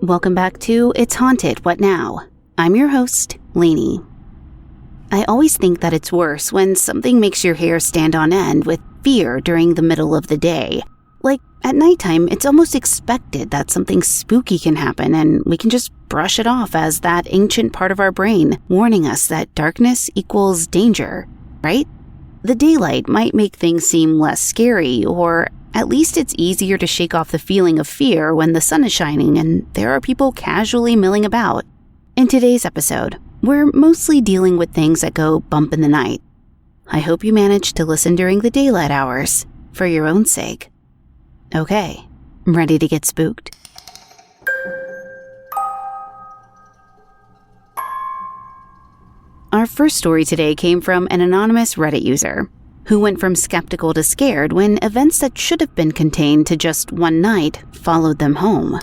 Welcome back to It's Haunted, What Now? I'm your host, Lainey. I always think that it's worse when something makes your hair stand on end with fear during the middle of the day. Like, at nighttime, it's almost expected that something spooky can happen and we can just brush it off as that ancient part of our brain warning us that darkness equals danger, right? The daylight might make things seem less scary, or at least it's easier to shake off the feeling of fear when the sun is shining and there are people casually milling about. In today's episode, we're mostly dealing with things that go bump in the night. I hope you managed to listen during the daylight hours, for your own sake. Okay, ready to get spooked? Our first story today came from an anonymous Reddit user who went from skeptical to scared when events that should have been contained to just one night followed them home.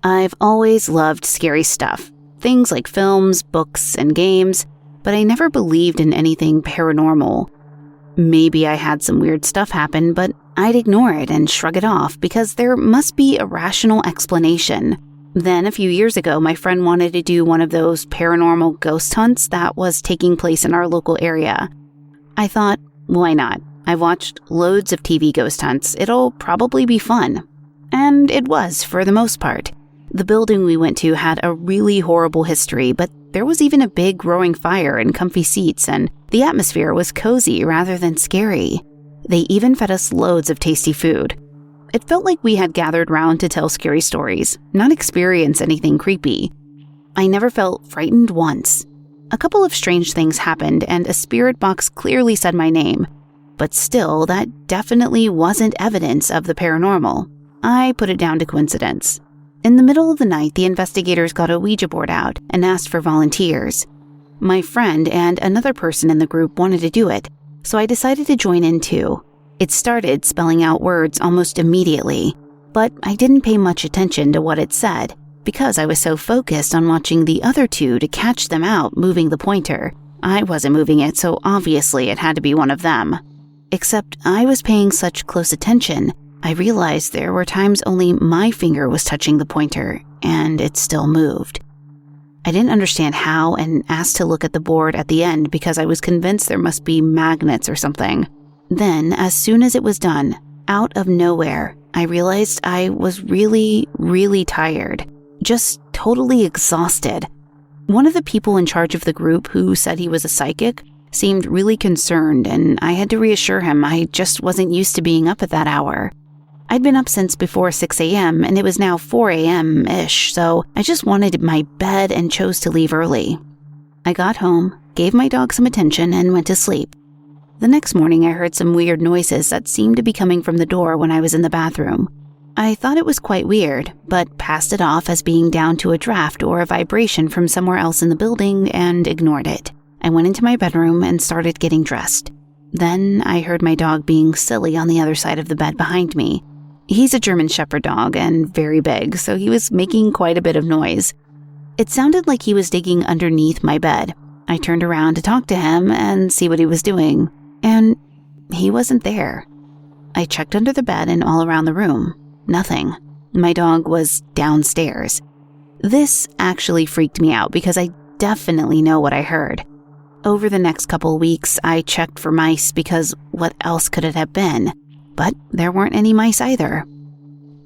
I've always loved scary stuff, things like films, books, and games, but I never believed in anything paranormal. Maybe I had some weird stuff happen, but I'd ignore it and shrug it off because there must be a rational explanation. Then a few years ago, my friend wanted to do one of those paranormal ghost hunts that was taking place in our local area. I thought, why not? I've watched loads of TV ghost hunts. It'll probably be fun. And it was, for the most part. The building we went to had a really horrible history, but there was even a big growing fire and comfy seats, and the atmosphere was cozy rather than scary. They even fed us loads of tasty food. It felt like we had gathered round to tell scary stories, not experience anything creepy. I never felt frightened once. A couple of strange things happened, and a spirit box clearly said my name. But still, that definitely wasn't evidence of the paranormal. I put it down to coincidence. In the middle of the night, the investigators got a Ouija board out and asked for volunteers. My friend and another person in the group wanted to do it, so I decided to join in too. It started spelling out words almost immediately, but I didn't pay much attention to what it said because I was so focused on watching the other two to catch them out moving the pointer. I wasn't moving it, so obviously it had to be one of them. Except I was paying such close attention, I realized there were times only my finger was touching the pointer, and it still moved. I didn't understand how and asked to look at the board at the end because I was convinced there must be magnets or something. Then, as soon as it was done, out of nowhere, I realized I was really, really tired. Just totally exhausted. One of the people in charge of the group who said he was a psychic seemed really concerned, and I had to reassure him I just wasn't used to being up at that hour. I'd been up since before 6 a.m. and it was now 4 a.m.-ish, so I just wanted my bed and chose to leave early. I got home, gave my dog some attention, and went to sleep. The next morning I heard some weird noises that seemed to be coming from the door when I was in the bathroom. I thought it was quite weird, but passed it off as being down to a draft or a vibration from somewhere else in the building and ignored it. I went into my bedroom and started getting dressed. Then I heard my dog being silly on the other side of the bed behind me. He's a German Shepherd dog and very big, so he was making quite a bit of noise. It sounded like he was digging underneath my bed. I turned around to talk to him and see what he was doing, and he wasn't there. I checked under the bed and all around the room. Nothing. My dog was downstairs. This actually freaked me out because I definitely know what I heard. Over the next couple weeks, I checked for mice because what else could it have been? But there weren't any mice either.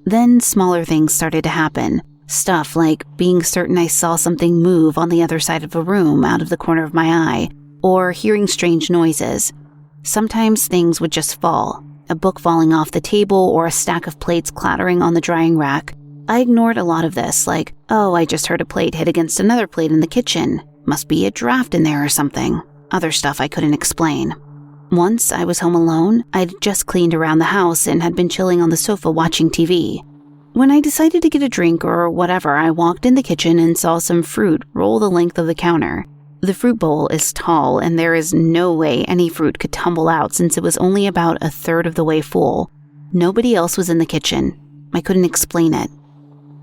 Then smaller things started to happen. Stuff like being certain I saw something move on the other side of a room out of the corner of my eye, or hearing strange noises. Sometimes things would just fall, a book falling off the table or a stack of plates clattering on the drying rack. I ignored a lot of this, like, oh, I just heard a plate hit against another plate in the kitchen. Must be a draft in there or something. Other stuff I couldn't explain. Once I was home alone, I'd just cleaned around the house and had been chilling on the sofa watching TV. When I decided to get a drink or whatever, I walked in the kitchen and saw some fruit roll the length of the counter. The fruit bowl is tall and there is no way any fruit could tumble out since it was only about a third of the way full. Nobody else was in the kitchen. I couldn't explain it.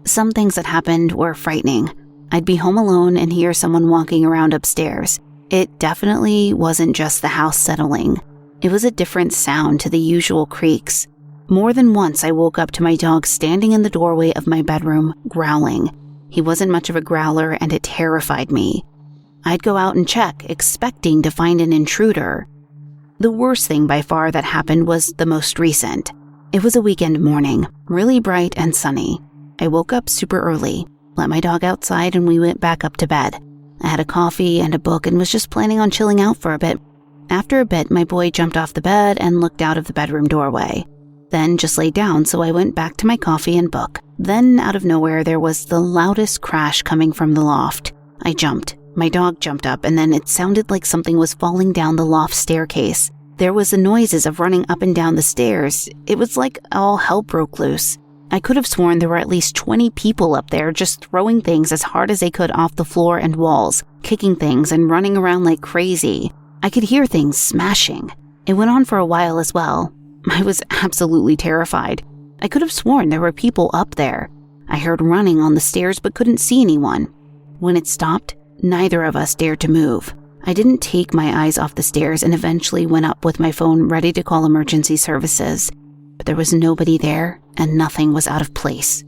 Some things that happened were frightening. I'd be home alone and hear someone walking around upstairs. It definitely wasn't just the house settling. It was a different sound to the usual creaks. More than once, I woke up to my dog standing in the doorway of my bedroom, growling. He wasn't much of a growler, and it terrified me. I'd go out and check, expecting to find an intruder. The worst thing by far that happened was the most recent. It was a weekend morning, really bright and sunny. I woke up super early, let my dog outside, and we went back up to bed. I had a coffee and a book and was just planning on chilling out for a bit. After a bit, my boy jumped off the bed and looked out of the bedroom doorway. Then just laid down, so I went back to my coffee and book. Then, out of nowhere, there was the loudest crash coming from the loft. I jumped. My dog jumped up, and then it sounded like something was falling down the loft staircase. There was the noises of running up and down the stairs. It was like all hell broke loose. I could have sworn there were at least 20 people up there just throwing things as hard as they could off the floor and walls, kicking things and running around like crazy. I could hear things smashing. It went on for a while as well. I was absolutely terrified. I could have sworn there were people up there. I heard running on the stairs but couldn't see anyone. When it stopped, neither of us dared to move. I didn't take my eyes off the stairs and eventually went up with my phone ready to call emergency services. But there was nobody there and nothing was out of place.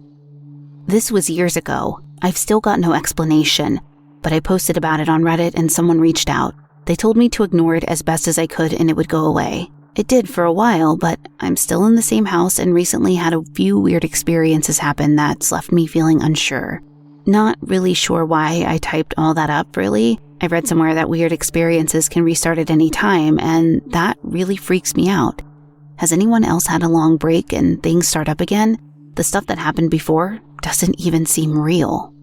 This was years ago. I've still got no explanation, but I posted about it on Reddit and someone reached out. They told me to ignore it as best as I could and it would go away. It did for a while, but I'm still in the same house and recently had a few weird experiences happen that's left me feeling unsure. Not really sure why I typed all that up, really. I read somewhere that weird experiences can restart at any time, and that really freaks me out. Has anyone else had a long break and things start up again? The stuff that happened before doesn't even seem real.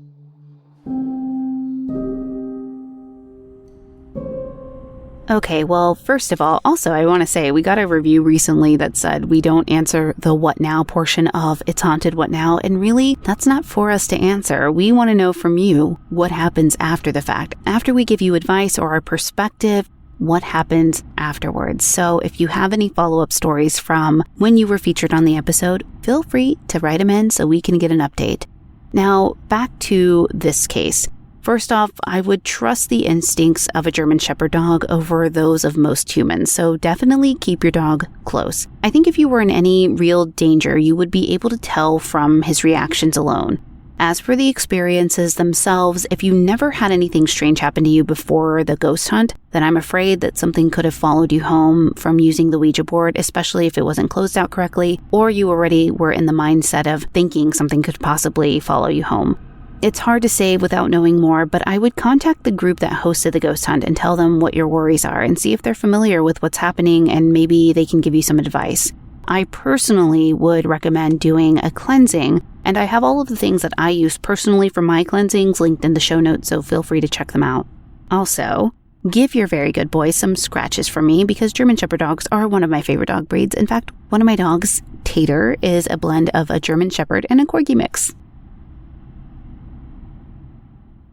Okay, well, first of all, also I want to say we got a review recently that said we don't answer the what now portion of It's Haunted What Now, and really, that's not for us to answer. We want to know from you what happens after the fact. After we give you advice or our perspective, what happens afterwards. So if you have any follow-up stories from when you were featured on the episode, feel free to write them in so we can get an update. Now, back to this case. First off, I would trust the instincts of a German Shepherd dog over those of most humans, so definitely keep your dog close. I think if you were in any real danger, you would be able to tell from his reactions alone. As for the experiences themselves, if you never had anything strange happen to you before the ghost hunt, then I'm afraid that something could have followed you home from using the Ouija board, especially if it wasn't closed out correctly, or you already were in the mindset of thinking something could possibly follow you home. It's hard to say without knowing more, but I would contact the group that hosted the ghost hunt and tell them what your worries are and see if they're familiar with what's happening and maybe they can give you some advice. I personally would recommend doing a cleansing, and I have all of the things that I use personally for my cleansings linked in the show notes, so feel free to check them out. Also, give your very good boy some scratches from me because German Shepherd dogs are one of my favorite dog breeds. In fact, one of my dogs, Tater, is a blend of a German Shepherd and a Corgi mix.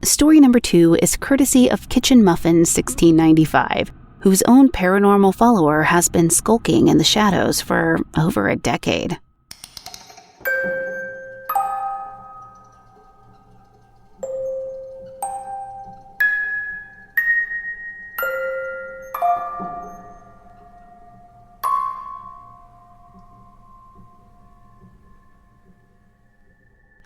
Story number 2 is courtesy of Kitchen Muffin 1695, whose own paranormal follower has been skulking in the shadows for over a decade.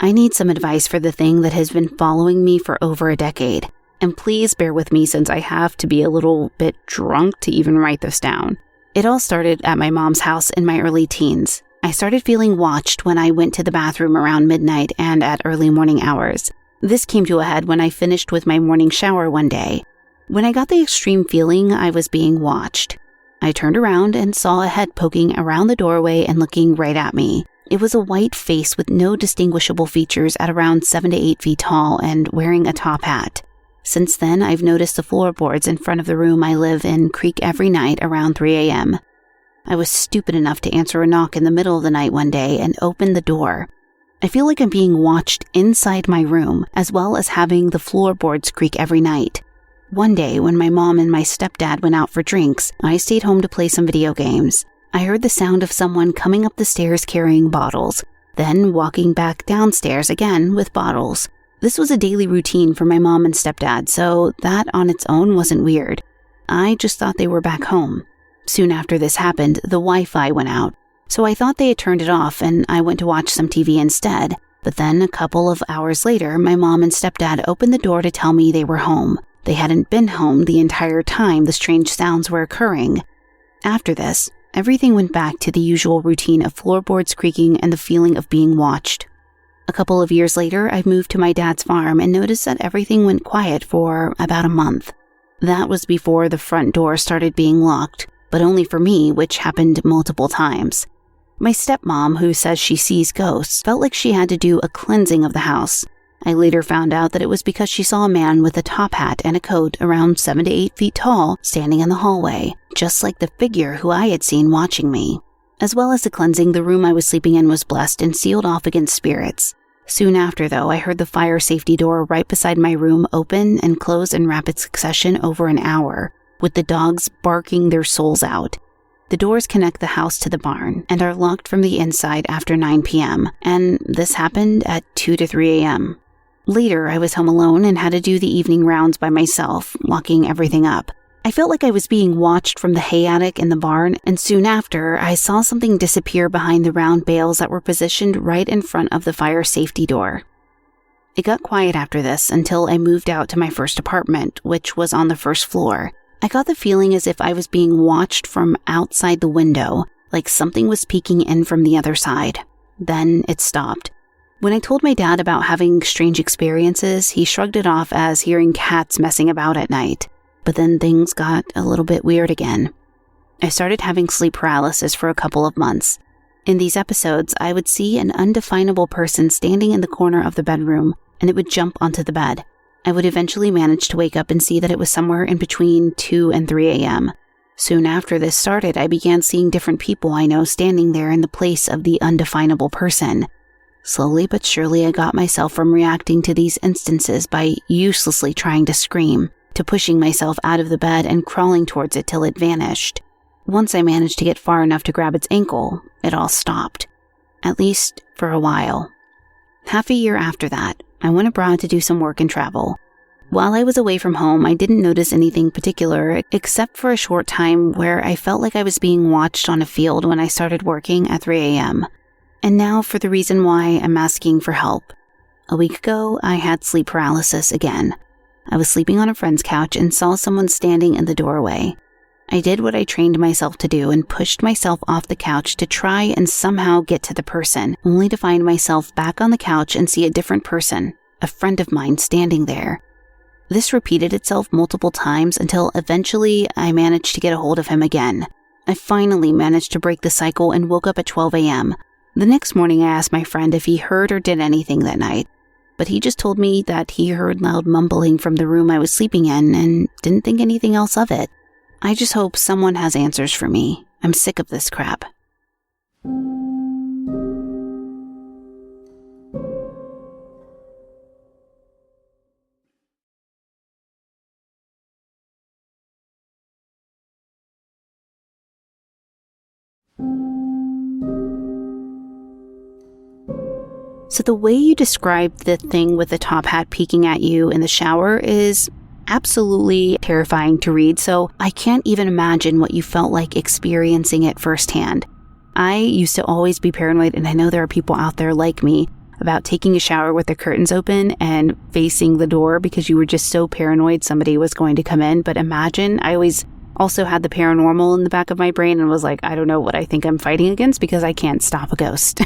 I need some advice for the thing that has been following me for over a decade. And please bear with me since I have to be a little bit drunk to even write this down. It all started at my mom's house in my early teens. I started feeling watched when I went to the bathroom around midnight and at early morning hours. This came to a head when I finished with my morning shower one day. When I got the extreme feeling I was being watched, I turned around and saw a head poking around the doorway and looking right at me. It was a white face with no distinguishable features at around 7 to 8 feet tall and wearing a top hat. Since then, I've noticed the floorboards in front of the room I live in creak every night around 3 a.m. I was stupid enough to answer a knock in the middle of the night one day and opened the door. I feel like I'm being watched inside my room, as well as having the floorboards creak every night. One day, when my mom and my stepdad went out for drinks, I stayed home to play some video games. I heard the sound of someone coming up the stairs carrying bottles. then walking back downstairs again with bottles. This was a daily routine for my mom and stepdad, so that on its own wasn't weird. I just thought they were back home. Soon after this happened, the Wi-Fi went out, so I thought they had turned it off and I went to watch some TV instead. But then a couple of hours later, my mom and stepdad opened the door to tell me they were home. They hadn't been home the entire time the strange sounds were occurring. After this, everything went back to the usual routine of floorboards creaking and the feeling of being watched. A couple of years later, I moved to my dad's farm and noticed that everything went quiet for about a month. That was before the front door started being locked, but only for me, which happened multiple times. My stepmom, who says she sees ghosts, felt like she had to do a cleansing of the house. I later found out that it was because she saw a man with a top hat and a coat around 7 to 8 feet tall standing in the hallway, just like the figure who I had seen watching me. As well as the cleansing, the room I was sleeping in was blessed and sealed off against spirits. Soon after, though, I heard the fire safety door right beside my room open and close in rapid succession over an hour, with the dogs barking their souls out. The doors connect the house to the barn and are locked from the inside after 9 p.m., and this happened at 2 to 3 a.m. Later, I was home alone and had to do the evening rounds by myself, locking everything up. I felt like I was being watched from the hay attic in the barn, and soon after, I saw something disappear behind the round bales that were positioned right in front of the fire safety door. It got quiet after this until I moved out to my first apartment, which was on the first floor. I got the feeling as if I was being watched from outside the window, like something was peeking in from the other side. Then it stopped. When I told my dad about having strange experiences, he shrugged it off as hearing cats messing about at night. But then things got a little bit weird again. I started having sleep paralysis for a couple of months. In these episodes, I would see an undefinable person standing in the corner of the bedroom, and it would jump onto the bed. I would eventually manage to wake up and see that it was somewhere in between 2 and 3 a.m. Soon after this started, I began seeing different people I know standing there in the place of the undefinable person. Slowly but surely, I got myself from reacting to these instances by uselessly trying to scream, to pushing myself out of the bed and crawling towards it till it vanished. Once I managed to get far enough to grab its ankle, it all stopped. At least for a while. Half a year after that, I went abroad to do some work and travel. While I was away from home, I didn't notice anything particular, except for a short time where I felt like I was being watched on a field when I started working at 3 a.m. And now for the reason why I'm asking for help. A week ago, I had sleep paralysis again. I was sleeping on a friend's couch and saw someone standing in the doorway. I did what I trained myself to do and pushed myself off the couch to try and somehow get to the person, only to find myself back on the couch and see a different person, a friend of mine, standing there. This repeated itself multiple times until eventually I managed to get a hold of him again. I finally managed to break the cycle and woke up at 12 a.m. The next morning I asked my friend if he heard or did anything that night, but he just told me that he heard loud mumbling from the room I was sleeping in and didn't think anything else of it. I just hope someone has answers for me. I'm sick of this crap. So the way you described the thing with the top hat peeking at you in the shower is absolutely terrifying to read, so I can't even imagine what you felt like experiencing it firsthand. I used to always be paranoid, and I know there are people out there like me, about taking a shower with the curtains open and facing the door because you were just so paranoid somebody was going to come in. But imagine, I always also had the paranormal in the back of my brain and was like, I don't know what I think I'm fighting against because I can't stop a ghost.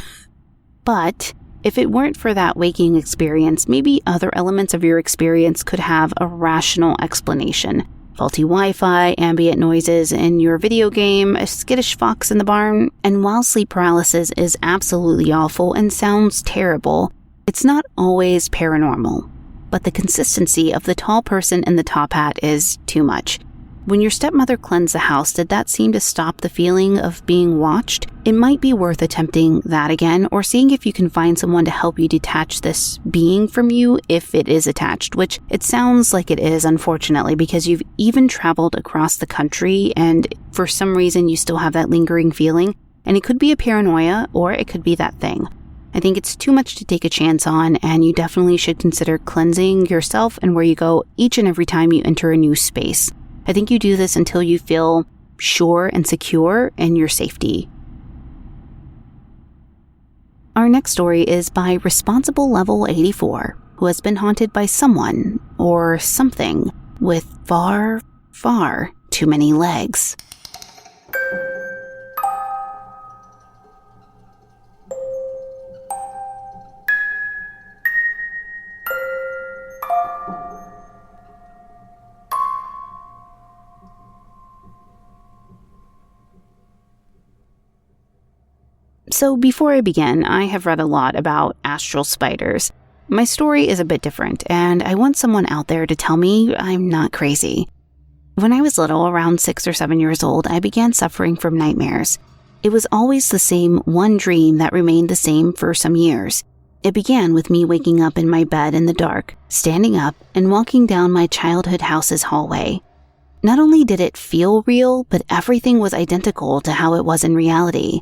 But if it weren't for that waking experience, maybe other elements of your experience could have a rational explanation. Faulty Wi-Fi, ambient noises in your video game, a skittish fox in the barn. And while sleep paralysis is absolutely awful and sounds terrible, it's not always paranormal. But the consistency of the tall person in the top hat is too much. When your stepmother cleansed the house, did that seem to stop the feeling of being watched? It might be worth attempting that again, or seeing if you can find someone to help you detach this being from you if it is attached, which it sounds like it is, unfortunately, because you've even traveled across the country and for some reason you still have that lingering feeling, and it could be a paranoia or it could be that thing. I think it's too much to take a chance on, and you definitely should consider cleansing yourself and where you go each and every time you enter a new space. I think you do this until you feel sure and secure in your safety. Our next story is by Responsible Level 84, who has been haunted by someone or something with far, far too many legs. So before I begin, I have read a lot about astral spiders. My story is a bit different, and I want someone out there to tell me I'm not crazy. When I was little, around 6 or 7 years old, I began suffering from nightmares. It was always the same one dream that remained the same for some years. It began with me waking up in my bed in the dark, standing up, and walking down my childhood house's hallway. Not only did it feel real, but everything was identical to how it was in reality.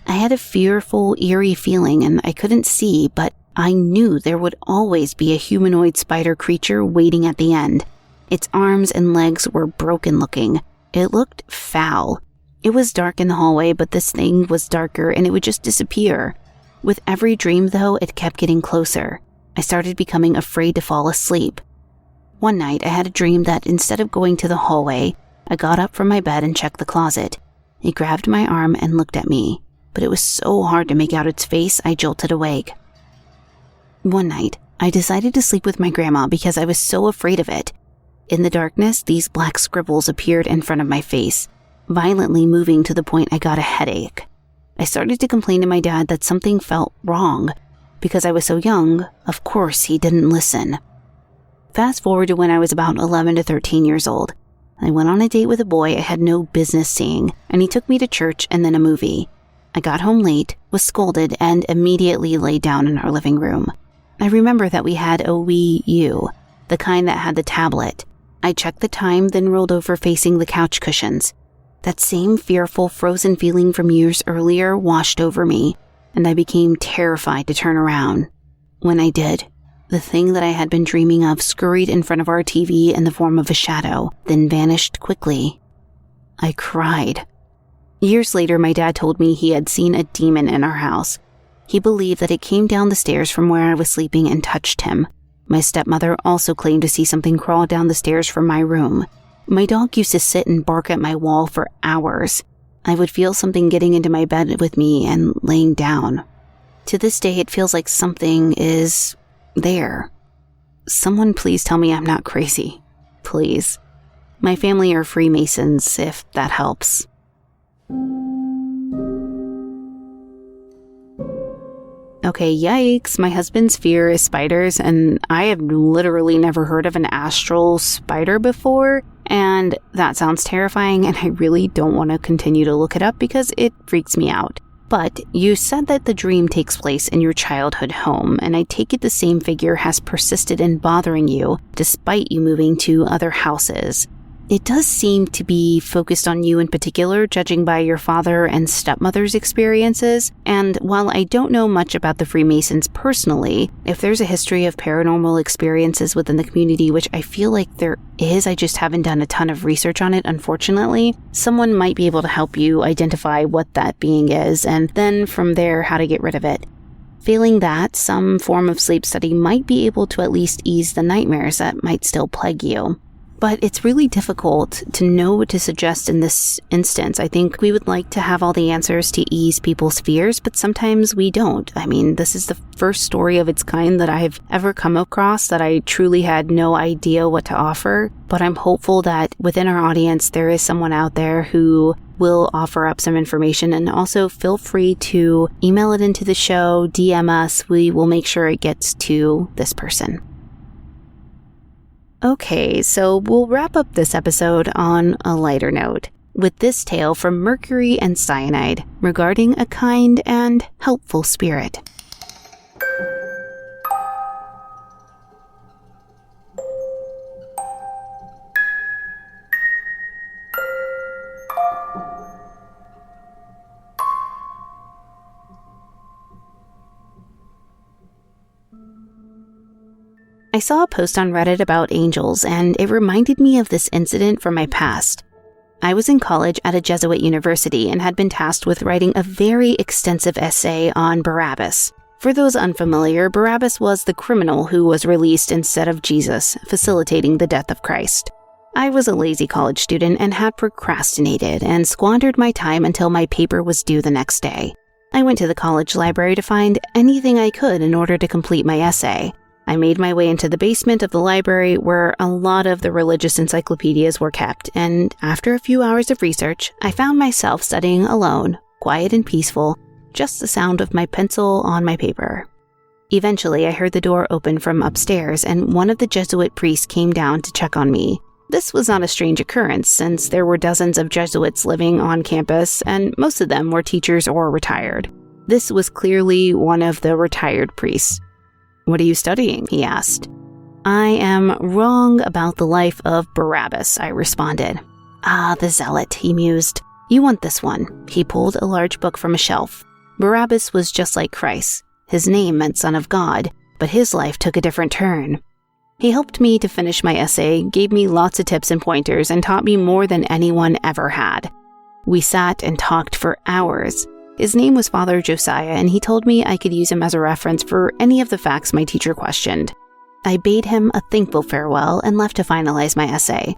I had a fearful, eerie feeling, and I couldn't see, but I knew there would always be a humanoid spider creature waiting at the end. Its arms and legs were broken looking. It looked foul. It was dark in the hallway, but this thing was darker and it would just disappear. With every dream, though, it kept getting closer. I started becoming afraid to fall asleep. One night, I had a dream that instead of going to the hallway, I got up from my bed and checked the closet. It grabbed my arm and looked at me, but it was so hard to make out its face, I jolted awake. One night, I decided to sleep with my grandma because I was so afraid of it. In the darkness, these black scribbles appeared in front of my face, violently moving to the point I got a headache. I started to complain to my dad that something felt wrong. Because I was so young, of course he didn't listen. Fast forward to when I was about 11 to 13 years old. I went on a date with a boy I had no business seeing, and he took me to church and then a movie. I got home late, was scolded, and immediately laid down in our living room. I remember that we had a Wii U, the kind that had the tablet. I checked the time, then rolled over facing the couch cushions. That same fearful, frozen feeling from years earlier washed over me, and I became terrified to turn around. When I did, the thing that I had been dreaming of scurried in front of our TV in the form of a shadow, then vanished quickly. I cried. Years later, my dad told me he had seen a demon in our house. He believed that it came down the stairs from where I was sleeping and touched him. My stepmother also claimed to see something crawl down the stairs from my room. My dog used to sit and bark at my wall for hours. I would feel something getting into my bed with me and laying down. To this day, it feels like something is there. Someone please tell me I'm not crazy. Please. My family are Freemasons, if that helps. Okay, yikes, my husband's fear is spiders, and I have literally never heard of an astral spider before, and that sounds terrifying, and I really don't want to continue to look it up because it freaks me out. But you said that the dream takes place in your childhood home, and I take it the same figure has persisted in bothering you despite you moving to other houses. It does seem to be focused on you in particular, judging by your father and stepmother's experiences. And while I don't know much about the Freemasons personally, if there's a history of paranormal experiences within the community, which I feel like there is, I just haven't done a ton of research on it, unfortunately, someone might be able to help you identify what that being is, and then from there, how to get rid of it. Failing that, some form of sleep study might be able to at least ease the nightmares that might still plague you. But it's really difficult to know what to suggest in this instance. I think we would like to have all the answers to ease people's fears, but sometimes we don't. I mean, this is the first story of its kind that I've ever come across that I truly had no idea what to offer. But I'm hopeful that within our audience, there is someone out there who will offer up some information. And also feel free to email it into the show, DM us. We will make sure it gets to this person. Okay, so we'll wrap up this episode on a lighter note with this tale from Mercury and Cyanide regarding a kind and helpful spirit. I saw a post on Reddit about angels, and it reminded me of this incident from my past. I was in college at a Jesuit university and had been tasked with writing a very extensive essay on Barabbas. For those unfamiliar, Barabbas was the criminal who was released instead of Jesus, facilitating the death of Christ. I was a lazy college student and had procrastinated and squandered my time until my paper was due the next day. I went to the college library to find anything I could in order to complete my essay. I made my way into the basement of the library where a lot of the religious encyclopedias were kept, and after a few hours of research, I found myself studying alone, quiet and peaceful, just the sound of my pencil on my paper. Eventually, I heard the door open from upstairs, and one of the Jesuit priests came down to check on me. This was not a strange occurrence, since there were dozens of Jesuits living on campus, and most of them were teachers or retired. This was clearly one of the retired priests. "What are you studying?" he asked. "I am wrong about the life of Barabbas," I responded. "Ah, the zealot," he mused. "You want this one." He pulled a large book from a shelf. Barabbas was just like Christ. His name meant Son of God, but his life took a different turn. He helped me to finish my essay, gave me lots of tips and pointers, and taught me more than anyone ever had. We sat and talked for hours. His name was Father Josiah, and he told me I could use him as a reference for any of the facts my teacher questioned. I bade him a thankful farewell and left to finalize my essay.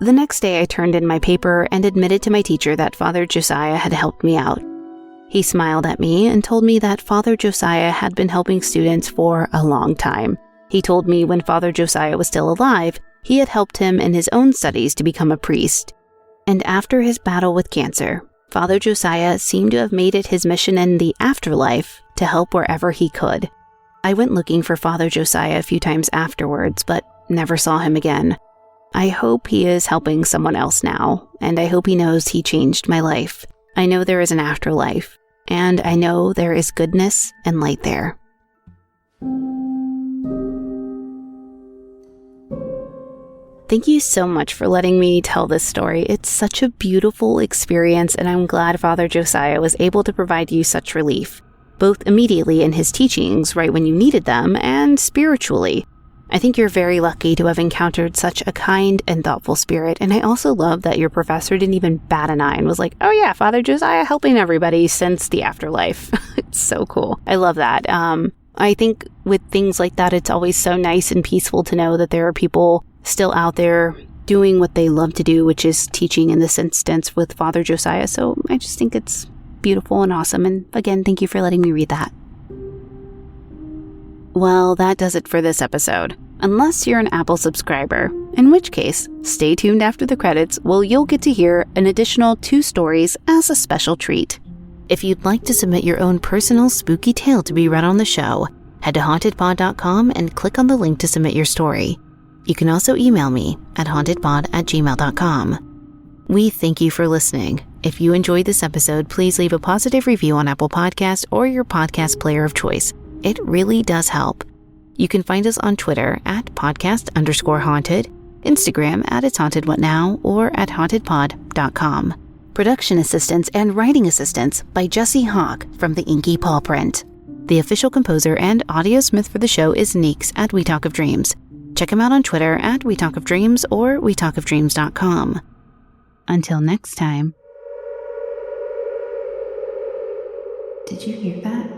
The next day I turned in my paper and admitted to my teacher that Father Josiah had helped me out. He smiled at me and told me that Father Josiah had been helping students for a long time. He told me when Father Josiah was still alive, he had helped him in his own studies to become a priest. And after his battle with cancer, Father Josiah seemed to have made it his mission in the afterlife to help wherever he could. I went looking for Father Josiah a few times afterwards, but never saw him again. I hope he is helping someone else now, and I hope he knows he changed my life. I know there is an afterlife, and I know there is goodness and light there. Thank you so much for letting me tell this story. It's such a beautiful experience, and I'm glad Father Josiah was able to provide you such relief, both immediately in his teachings right when you needed them, and spiritually. I think you're very lucky to have encountered such a kind and thoughtful spirit, and I also love that your professor didn't even bat an eye and was like, "Oh yeah, Father Josiah helping everybody since the afterlife." It's so cool. I love that. I think with things like that, it's always so nice and peaceful to know that there are people still out there doing what they love to do, which is teaching in this instance with Father Josiah. So I just think it's beautiful and awesome. And again, thank you for letting me read that. Well, that does it for this episode. Unless you're an Apple subscriber, in which case, stay tuned after the credits where you'll get to hear an additional 2 stories as a special treat. If you'd like to submit your own personal spooky tale to be read on the show, head to hauntedpod.com and click on the link to submit your story. You can also email me at hauntedpod@gmail.com. We thank you for listening. If you enjoyed this episode, please leave a positive review on Apple Podcasts or your podcast player of choice. It really does help. You can find us on Twitter at podcast_haunted, Instagram at It's Haunted What Now, or at hauntedpod.com. Production assistance and writing assistance by Jesse Hawke from the Inky Pawprint. The official composer and audiosmith for the show is Neeks at We Talk of Dreams. Check him out on Twitter at We Talk of Dreams or wetalkofdreams.com. Until next time. Did you hear that?